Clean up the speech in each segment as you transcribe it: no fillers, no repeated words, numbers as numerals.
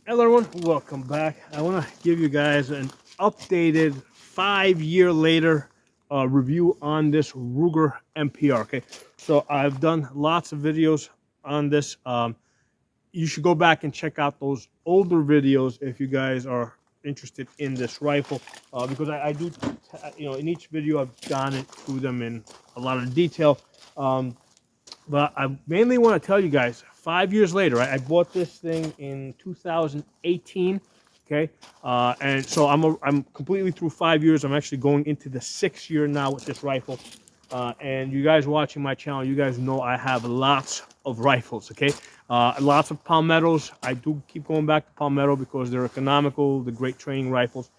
Hello everyone, welcome back. I want to give you guys an updated 5 year later review on this Ruger MPR. Okay, so I've done lots of videos on this. You should go back and check out those older videos if you guys are interested in this rifle, because I do, in each video I've gone through them in a lot of detail. But I mainly want to tell you guys, 5 years later, I bought this thing in 2018. Okay, and so I'm completely through 5 years. I'm actually going into the 6th year now with this rifle. And you guys watching my channel, you guys know I have lots of rifles. Okay, lots of palmettos. I do keep going back to palmetto because they're economical, they're great training rifles.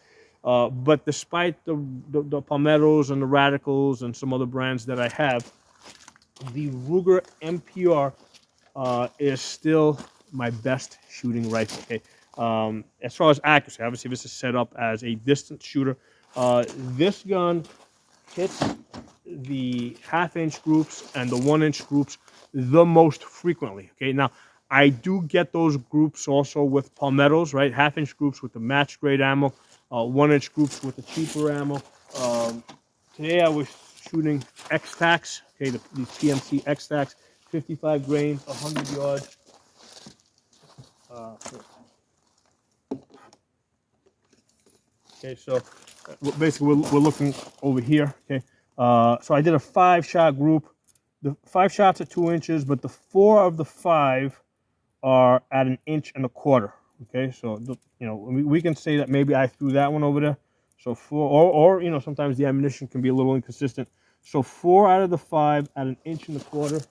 But despite the palmettos and the radicals and some other brands that I have, the Ruger MPR is still my best shooting rifle. Okay, as far as accuracy, obviously this is set up as a distance shooter. This gun hits the 1/2 inch groups and the 1 inch groups the most frequently. Okay, now I do get those groups also with palmettos, right? 1/2 inch groups with the match grade ammo, 1 inch groups with the cheaper ammo. Today I was shooting X-Tacs, okay, these PMC X-Tacs, 55 grains, 100 yards. Okay, so basically we're looking over here. Okay, so I did a 5-shot group. The 5 shots are 2 inches, but the 4 of the 5 are at 1.25 inches. Okay, so we can say that maybe I threw that one over there. So 4, or sometimes the ammunition can be a little inconsistent. So 4 out of the 5 at 1.25 inches.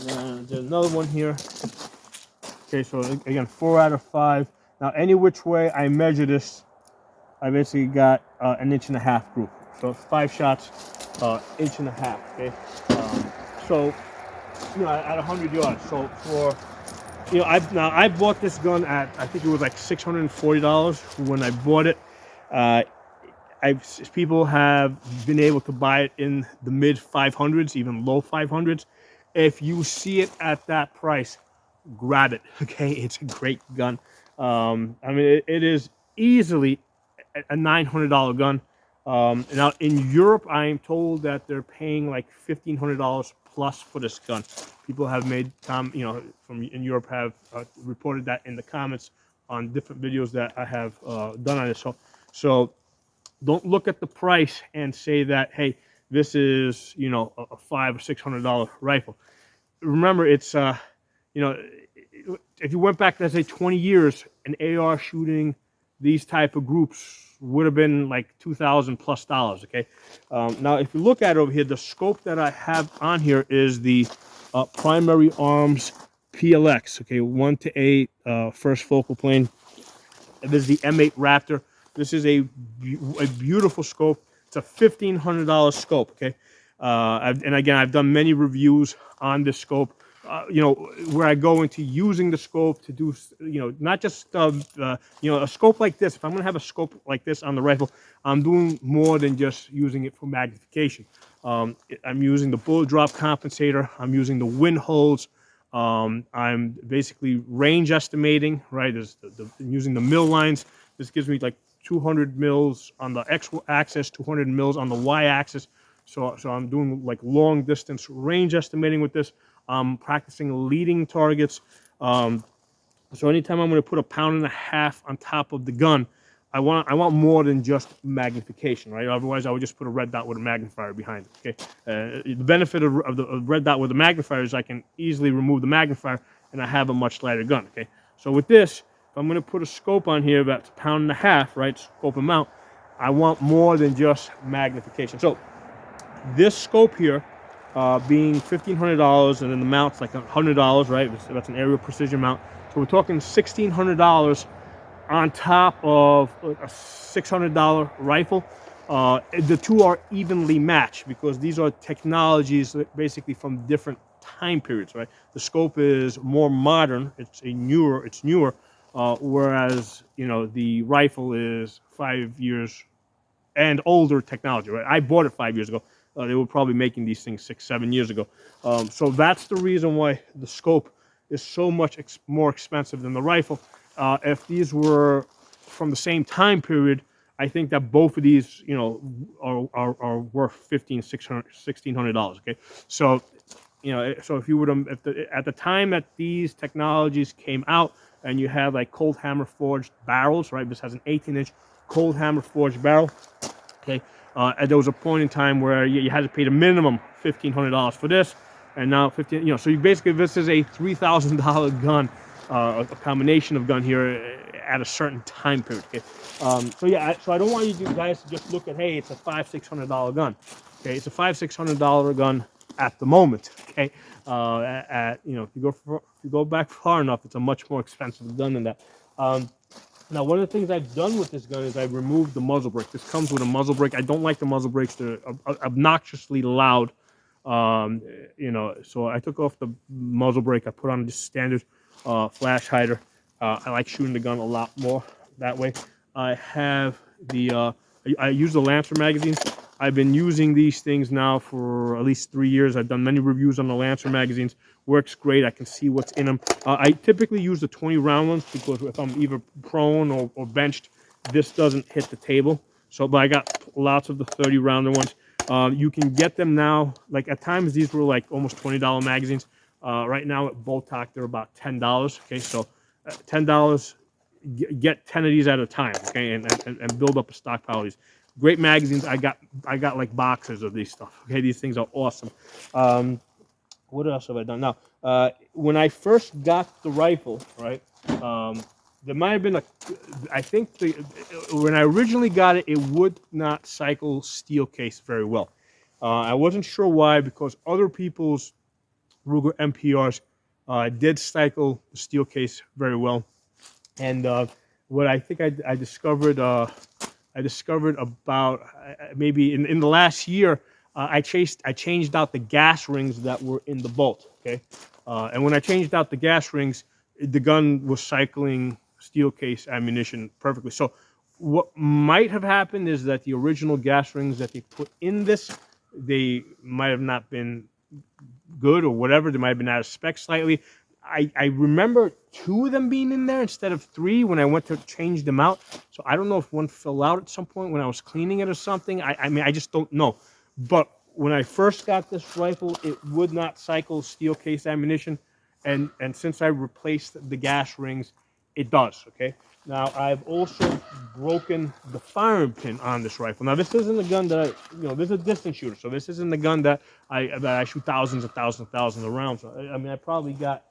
And there's another one here. Okay, so again, 4 out of 5. Now, any which way I measure this, I basically got 1.5 inch group. So 5 shots, 1.5 inches. Okay, so at 100 yards. So for I bought this gun at, I think it was like $640 when I bought it. People have been able to buy it in the mid 500s, even low 500s. If you see it at that price, grab it. Okay, it's a great gun. I mean, it is easily a $900 gun. Now in Europe, I am told that they're paying like $1,500 plus for this gun. People have made from in Europe have reported that in the comments on different videos that I have done on this. So don't look at the price and say that, hey, this is a $500 or $600 rifle. Remember, it's if you went back, let's say 20 years, an AR shooting these type of groups would have been like $2,000 plus. Okay, now if you look at it over here, the scope that I have on here is the Primary Arms PLX. Okay, 1 to 8 first focal plane. This is the M8 Raptor. This is a beautiful scope. It's a $1,500 scope. Okay, and again, I've done many reviews on this scope. Where I go into using the scope to do, not just, a scope like this. If I'm going to have a scope like this on the rifle, I'm doing more than just using it for magnification. I'm using the bullet drop compensator. I'm using the wind holes. I'm basically range estimating, right? Using the mill lines. This gives me like 200 mils on the X axis, 200 mils on the Y axis. So I'm doing like long distance range estimating with this. I'm practicing leading targets. So anytime I'm going to put 1.5 pounds on top of the gun, I want more than just magnification, right? Otherwise, I would just put a red dot with a magnifier behind it. Okay. The benefit of the red dot with the magnifier is I can easily remove the magnifier, and I have a much lighter gun. Okay. So with this, if I'm going to put a scope on here about 1.5 pounds, right? Scope amount. I want more than just magnification. So this scope here, being $1,500, and then the mount's like $100, right? So that's an aerial precision mount. So we're talking $1,600 on top of a $600 rifle. The two are evenly matched because these are technologies basically from different time periods, right? The scope is more modern. It's newer. Whereas the rifle is 5 years and older technology, right? I bought it 5 years ago. They were probably making these things 6, 7 years ago. So that's the reason why the scope is so much more expensive than the rifle. If these were from the same time period, I think that both of these, you know, are worth $1,600. Okay, so you know, so if you would have, at the time that these technologies came out, and you have like cold hammer forged barrels, right? This has an 18-inch cold hammer forged barrel. Okay, and there was a point in time where you had to pay the minimum $1,500 for this, and now 15. You know, so you basically, this is a $3,000 gun, a combination of gun here at a certain time period. Okay, so yeah, so I don't want you guys to just look at, hey, it's a $500-600 gun. Okay, it's a $500-600 gun at the moment. Okay, you know, if you go back far enough, it's a much more expensive gun than that. Now, one of the things I've done with this gun is I've removed the muzzle brake. This comes with a muzzle brake. I don't like the muzzle brakes. They're obnoxiously loud. You know, so I took off the muzzle brake. I put on just standard flash hider. I like shooting the gun a lot more that way. I have the I use the Lancer magazines. I've been using these things now for at least 3 years. I've done many reviews on the Lancer magazines. Works great. I can see what's in them. I typically use the 20-round ones because if I'm either prone or benched, this doesn't hit the table. So, but I got lots of the 30-rounder ones. You can get them now. Like at times, these were like almost $20 magazines. Right now at Bolt Talk, they're about $10. Okay, so $10. Get 10 of these at a time. Okay, and build up a stockpile of these. Great magazines. I got like boxes of these stuff. Okay, these things are awesome. What else have I done? Now, when I first got the rifle, right, there might have been I think when I originally got it, it would not cycle steel case very well. I wasn't sure why, because other people's Ruger MPRs did cycle the steel case very well. And what I think I discovered about maybe in the last year, I changed out the gas rings that were in the bolt. Okay, and when I changed out the gas rings, the gun was cycling steel case ammunition perfectly. So what might have happened is that the original gas rings that they put in this, they might have not been good or whatever. They might have been out of spec slightly. I remember 2 of them being in there instead of 3 when I went to change them out. So I don't know if one fell out at some point when I was cleaning it or something. I mean, I just don't know. But when I first got this rifle, it would not cycle steel case ammunition. And since I replaced the gas rings, it does, okay? Now, I've also broken the firing pin on this rifle. Now, this isn't a gun that this is a distance shooter. So this isn't the gun that I shoot thousands and thousands of rounds. I mean, I probably got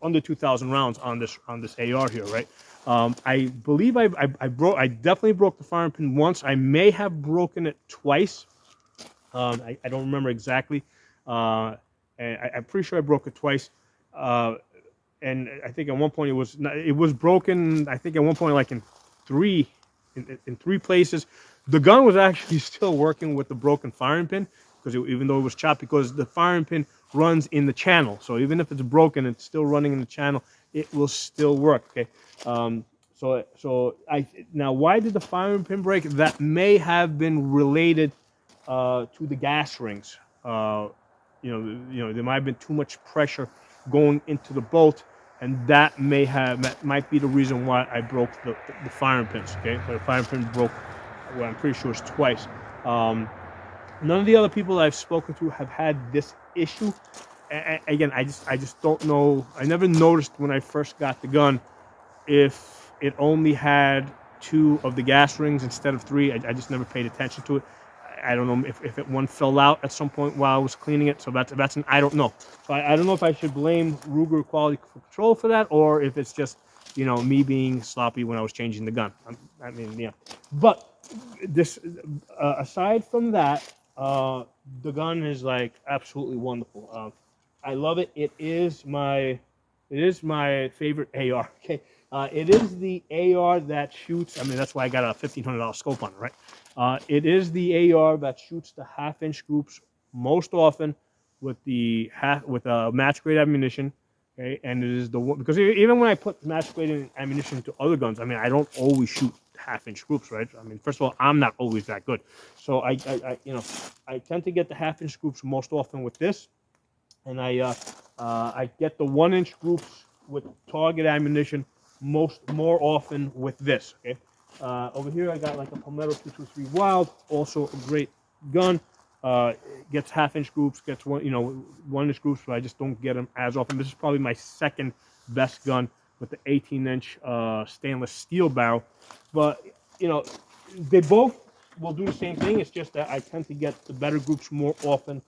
under 2,000 rounds on this AR here, right? I believe I definitely broke the firing pin once. I may have broken it twice. I don't remember exactly. And I'm pretty sure I broke it twice. And I think at one point it was broken. I think at one point like in three places. The gun was actually still working with the broken firing pin, because even though it was chopped, because the firing pin runs in the channel. So even if it's broken, it's still running in the channel. It will still work. Okay. Now, why did the firing pin break? That may have been related to the gas rings. There might have been too much pressure going into the bolt, and that might be the reason why I broke the firing pins. Okay, so the firing pin broke. Well, I'm pretty sure it's twice. None of the other people that I've spoken to have had this issue. Again, I just don't know. I never noticed when I first got the gun if it only had 2 of the gas rings instead of 3. I just never paid attention to it. I don't know if one fell out at some point while I was cleaning it. So that's an I don't know. So I don't know if I should blame Ruger Quality Control for that, or if it's just me being sloppy when I was changing the gun. I mean, yeah. But this aside from that, the gun is like absolutely wonderful. I love it. It is my favorite AR. Okay, it is the AR that shoots. I mean, that's why I got a $1,500 scope on it, right? It is the AR that shoots the half-inch groups most often with match grade ammunition. Okay, and it is the one, because even when I put match grade ammunition into other guns, I mean, I don't always shoot half-inch groups, right? I mean, first of all, I'm not always that good, so I tend to get the half-inch groups most often with this, and I I get the 1-inch groups with target ammunition more often with this. Okay. Over here I got like a Palmetto 223 Wild, also a great gun. Gets half-inch groups, gets 1-inch groups, but I just don't get them as often. This is probably my second best gun with the 18-inch stainless steel barrel. But they both will do the same thing. It's just that I tend to get the better groups more often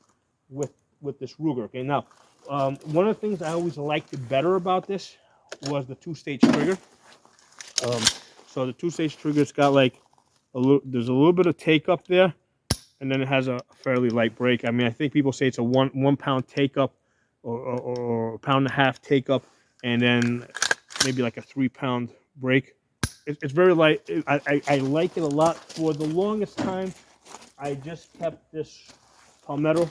with this Ruger. Okay, now one of the things I always liked better about this was the 2-stage trigger. So the 2-stage trigger's got like there's a little bit of take up there, and then it has a fairly light break. I mean, I think people say it's a one pound take up, or a pound and a half take up, and then maybe like a 3-pound break. It's very light. I like it a lot. For the longest time, I just kept this Palmetto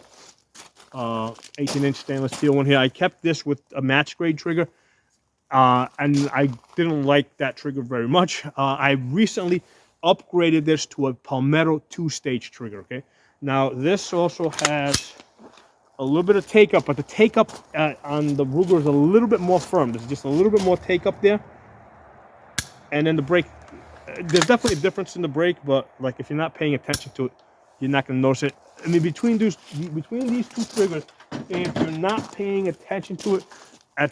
18-inch stainless steel one here. I kept this with a match grade trigger, and I didn't like that trigger very much. I recently upgraded this to a Palmetto 2-stage trigger. Okay, now this also has a little bit of take up, but the take up on the Ruger is a little bit more firm. There's just a little bit more take up there, and then the brake. There's definitely a difference in the brake, but like if you're not paying attention to it, you're not going to notice it. I mean, between these two triggers, if you're not paying attention to it,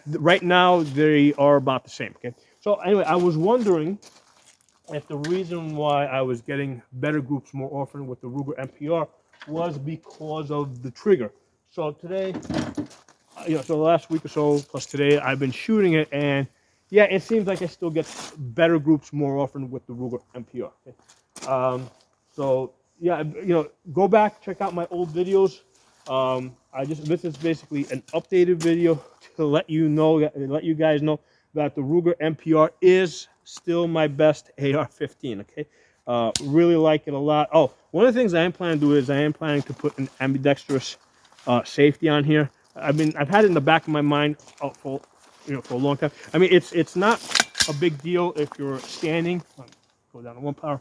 right now they are about the same. Okay. So anyway, I was wondering if the reason why I was getting better groups more often with the Ruger MPR was because of the trigger. So today, so the last week or so plus today, I've been shooting it, and yeah, it seems like I still get better groups more often with the Ruger MPR. Okay? So yeah, go back, check out my old videos. This is basically an updated video to let you guys know that the Ruger MPR is still my best AR-15. Okay, really like it a lot. Oh, one of the things I am planning to do is I am planning to put an ambidextrous safety on here. I've had it in the back of my mind for a long time. I mean, it's not a big deal if you're standing. Go down to 1 power.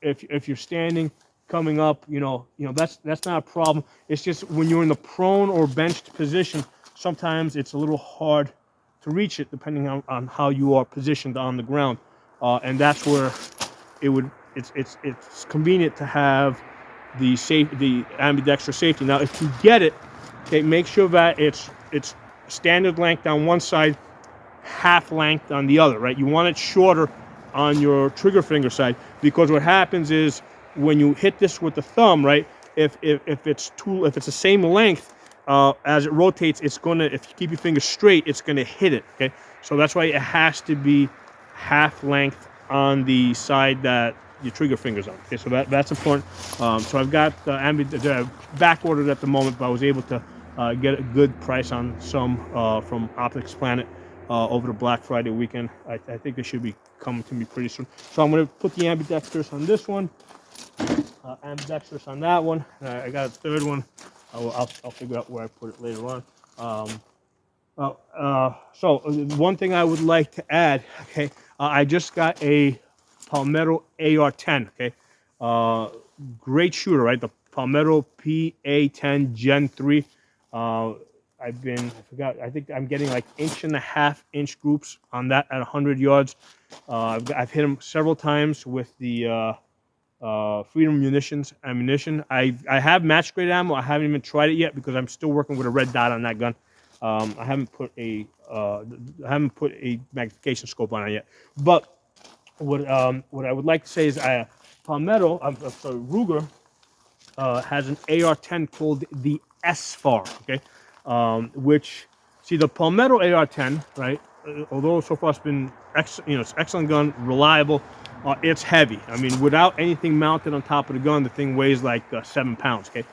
If you're standing, coming up, that's not a problem. It's just when you're in the prone or benched position, sometimes it's a little hard to reach it depending on how you are positioned on the ground, and that's where it's convenient to have the ambidextrous safety. Now, if you get it, okay, make sure that it's standard length on one side, half length on the other, right? You want it shorter on your trigger finger side, because what happens is when you hit this with the thumb, right? If it's the same length, as it rotates, if you keep your finger straight, it's gonna hit it. Okay, so that's why it has to be half length on the side that your trigger finger's on. Okay, so that's important. So I've got back ordered at the moment, but I was able to get a good price on some from Optics Planet over the Black Friday weekend. I think they should be coming to me pretty soon. So I'm going to put the ambidextrous on this one, ambidextrous on that one. I got a third one. I'll figure out where I put it later on. So one thing I would like to add, okay, I just got a Palmetto AR-10, okay, great shooter, right? The Palmetto PA-10 Gen 3. I think I'm getting like 1.5-inch groups on that at 100 yards. I've hit them several times with the Freedom Munitions ammunition. I have match grade ammo. I haven't even tried it yet because I'm still working with a red dot on that gun. I haven't put a magnification scope on it yet. But what I would like to say is Ruger has an AR-10 called the SAR. Okay, which, see, the Palmetto AR-10, right? Although so far it's been it's an excellent gun, reliable. It's heavy. I mean, without anything mounted on top of the gun, the thing weighs like 7 pounds. Okay,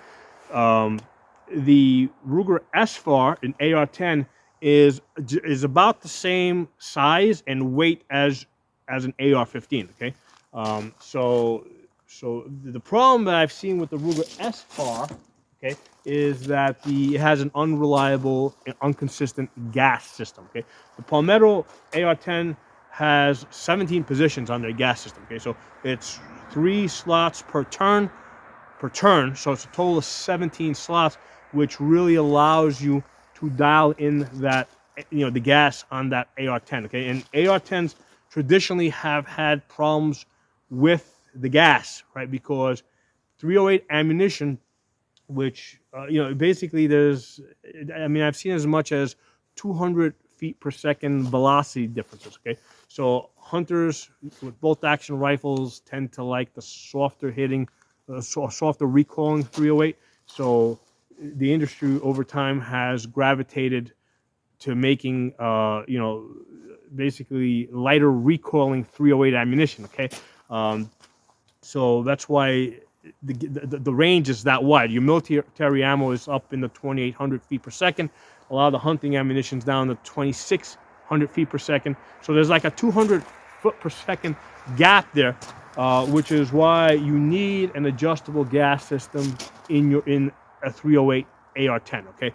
the Ruger SAR, an AR-10, is about the same size and weight as an AR-15. Okay, so the problem that I've seen with the Ruger SAR, okay, is that it has an unreliable and inconsistent gas system. Okay, the Palmetto AR-10 has 17 positions on their gas system. Okay, so it's 3 slots per turn, so it's a total of 17 slots, which really allows you to dial in that, the gas on that AR-10. Okay, and AR-10s traditionally have had problems with the gas, right? Because 308 ammunition, which basically I've seen as much as 200 feet per second velocity differences. Okay, so hunters with bolt action rifles tend to like the softer hitting, softer recoiling 308. So the industry over time has gravitated to making basically lighter recoiling 308 ammunition. Okay, um, so that's why the range is that wide. Your military ammo is up in the 2,800 feet per second. A lot of the hunting ammunition's down to 2,600 feet per second. So there's like a 200 foot per second gap there, which is why you need an adjustable gas system in a 308 AR-10. Okay,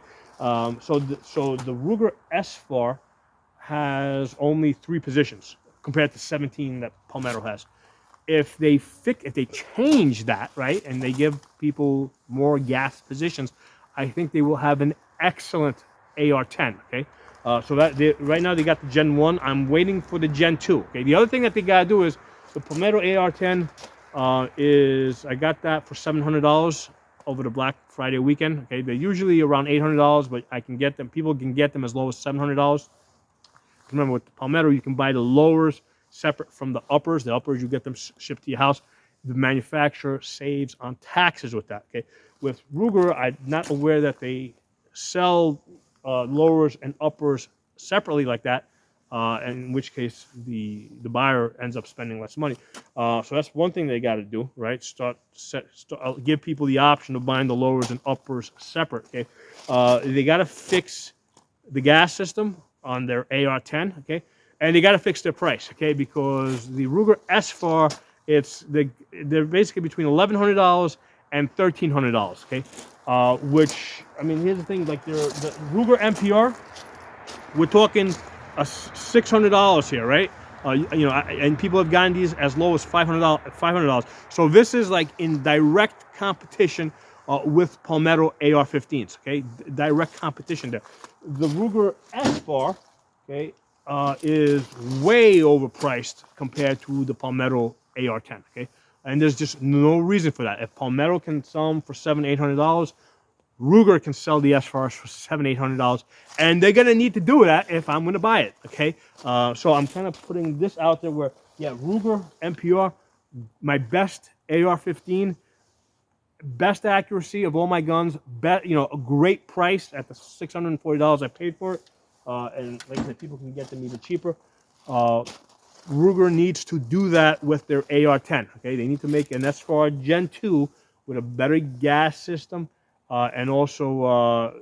so the Ruger SAR has only 3 positions compared to 17 that Palmetto has. If they change that, right, and they give people more gas positions, I think they will have an excellent AR-10. Okay, so right now they got the Gen 1. I'm waiting for the Gen 2. Okay, the other thing that they gotta do is the Palmetto AR-10 is, I got that for $700 over the Black Friday weekend. Okay, they're usually around $800, but I can get them. People can get them as low as $700. Remember, with the Palmetto, you can buy the lowers separate from the uppers. The uppers, you get them shipped to your house. The manufacturer saves on taxes with that. Okay. With Ruger, I'm not aware that they sell lowers and uppers separately like that. In which case, the buyer ends up spending less money. So that's one thing they got to do, right? Give people the option of buying the lowers and uppers separate. Okay. They got to fix the gas system on their AR-10, okay, and they got to fix their price, okay, because the Ruger SAR, they're basically between $1,100 and $1,300, okay, which, I mean, here's the thing, like the Ruger MPR, we're talking $600 here, right? And people have gotten these as low as $500. So this is like in direct competition with Palmetto AR-15s. Okay, direct competition there. The Ruger SAR, okay, is way overpriced compared to the Palmetto AR-10. Okay, and there's just no reason for that. If Palmetto can sell them for $700-800, Ruger can sell the SARs for $700-800, and they're gonna need to do that if I'm gonna buy it. Okay, so I'm kind of putting this out there where, yeah, Ruger MPR, my best AR-15, best accuracy of all my guns, a great price at the $640 I paid for it, and like I said, people can get them even cheaper. Ruger needs to do that with their AR-10. Okay, they need to make an SAR Gen 2 with a better gas system, and also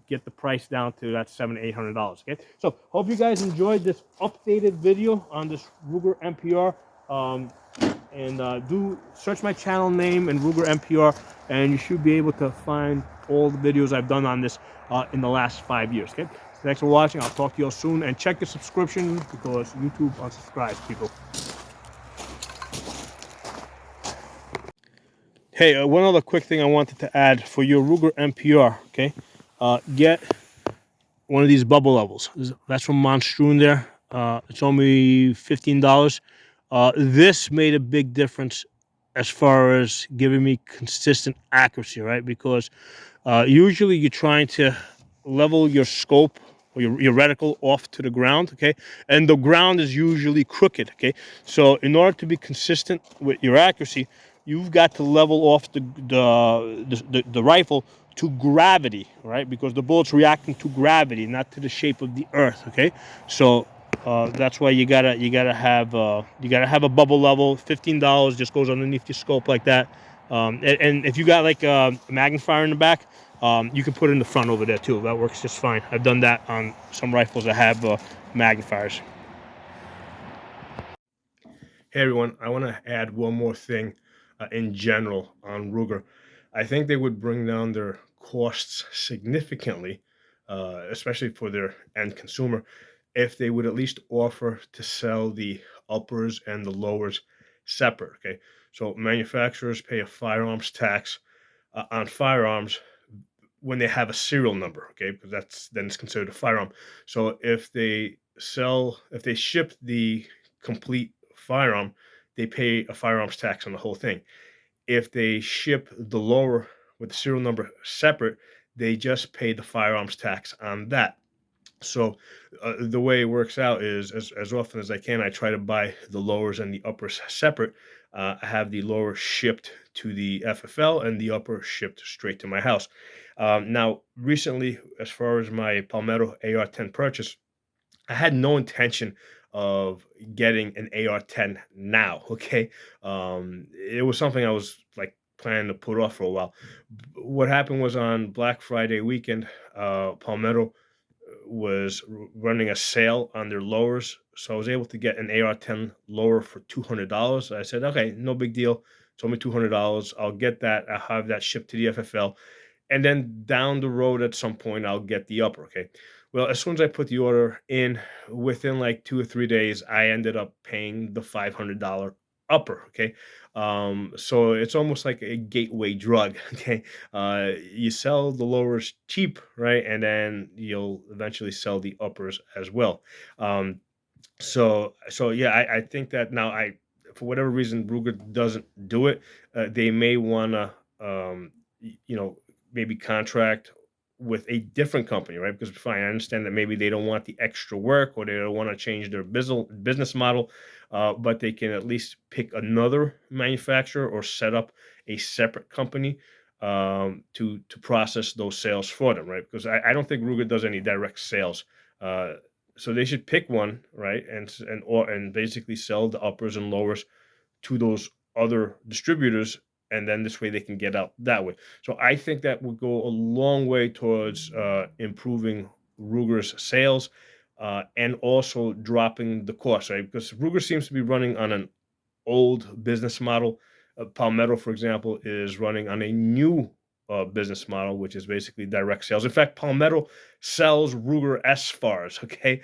get the price down to that $700-800. Okay, so hope you guys enjoyed this updated video on this Ruger MPR. And do search my channel name and Ruger MPR, and you should be able to find all the videos I've done on this in the last 5 years. Okay, so thanks for watching. I'll talk to you all soon, and check your subscription because YouTube unsubscribes people. Hey, one other quick thing I wanted to add for your Ruger MPR. Okay, get one of these bubble levels. That's from Monstrune there. It's only $15. This made a big difference as far as giving me consistent accuracy, right? Because usually you're trying to level your scope or your reticle off to the ground, okay? And the ground is usually crooked, okay? So in order to be consistent with your accuracy, you've got to level off the rifle to gravity, right? Because the bullet's reacting to gravity, not to the shape of the earth, okay? So that's why you gotta have a bubble level. $15 just goes underneath your scope like that. And if you got like a magnifier in the back, you can put it in the front over there too. That works just fine. I've done that on some rifles that have magnifiers. Hey everyone, I want to add one more thing in general on Ruger. I think they would bring down their costs significantly, especially for their end consumer, if they would at least offer to sell the uppers and the lowers separate. Okay, so manufacturers pay a firearms tax on firearms when they have a serial number, okay, because that's then it's considered a firearm. So if they ship the complete firearm, they pay a firearms tax on the whole thing. If they ship the lower with the serial number separate, they just pay the firearms tax on that. So the way it works out is as often as I can, I try to buy the lowers and the uppers separate. I have the lower shipped to the FFL and the upper shipped straight to my house. Now, recently, as far as my Palmetto AR-10 purchase, I had no intention of getting an AR-10 now. Okay, it was something I was like planning to put off for a while. What happened was on Black Friday weekend, Palmetto was running a sale on their lowers, so I was able to get an AR-10 lower for $200. I said, okay, no big deal. It's only $200. I'll get that. I'll have that shipped to the FFL, and then down the road at some point I'll get the upper. Okay. Well, as soon as I put the order in, within like 2 or 3 days, I ended up paying the $500 upper. Okay. So it's almost like a gateway drug. Okay. You sell the lowers cheap, right? And then you'll eventually sell the uppers as well. Um, so yeah, I think that now I for whatever reason Ruger doesn't do it, they may wanna you know, maybe contract with a different company, right? Because fine, I understand that maybe they don't want the extra work or they don't want to change their business model, but they can at least pick another manufacturer or set up a separate company to process those sales for them, right? Because I don't think Ruger does any direct sales. Uh, so they should pick one, right, and basically sell the uppers and lowers to those other distributors, and then this way they can get out that way. So I think that would go a long way towards improving Ruger's sales and also dropping the cost, right? Because Ruger seems to be running on an old business model. Palmetto, for example, is running on a new business model, which is basically direct sales. In fact, Palmetto sells Ruger SARs. Okay,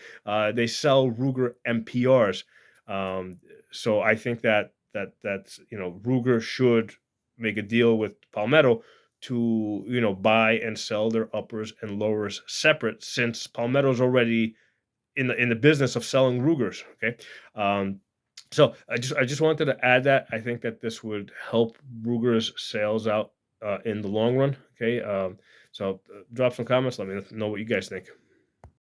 they sell Ruger MPRs. Um, so I think that's Ruger should make a deal with Palmetto to buy and sell their uppers and lowers separate, since Palmetto's already in the business of selling Rugers. Okay. So I just wanted to add that. I think that this would help Ruger's sales out in the long run. Okay. So drop some comments. Let me know what you guys think.